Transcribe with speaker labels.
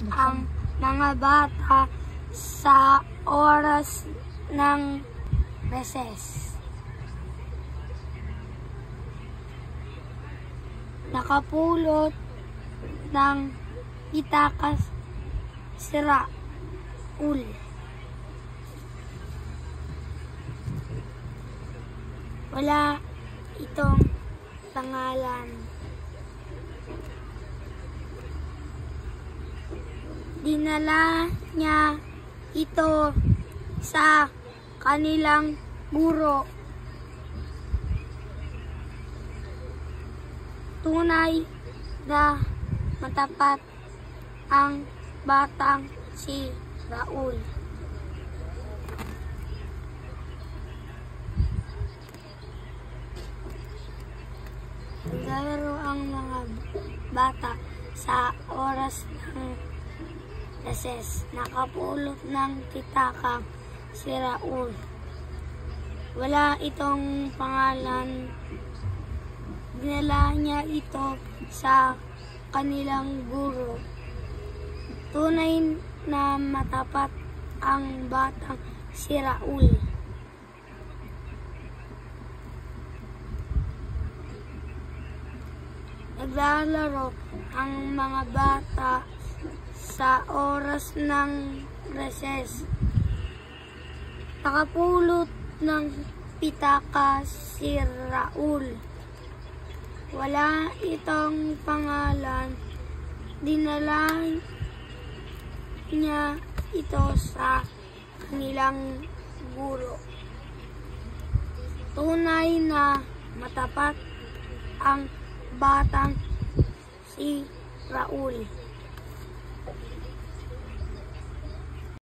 Speaker 1: ang mga bata sa oras ng reses. Nakapulot ng pitakas si Raul. Wala itong pangalan. Dinala niya ito sa kanilang guro. Tunay na matapat ang batang si Raul. Naglalaro ang mga bata sa oras ng reses. Nakapulot ng pitaka si Raul. Wala itong pangalan. Dinala niya ito sa kanilang guro. Tunay na matapat ang batang si Raul. Naglalaro ang mga bata sa oras ng reses. Nakapulot ng pitaka si Raul. Wala itong pangalan. Dinala niya ito sa kanilang guro. Tunay na matapat ang batang si Raul.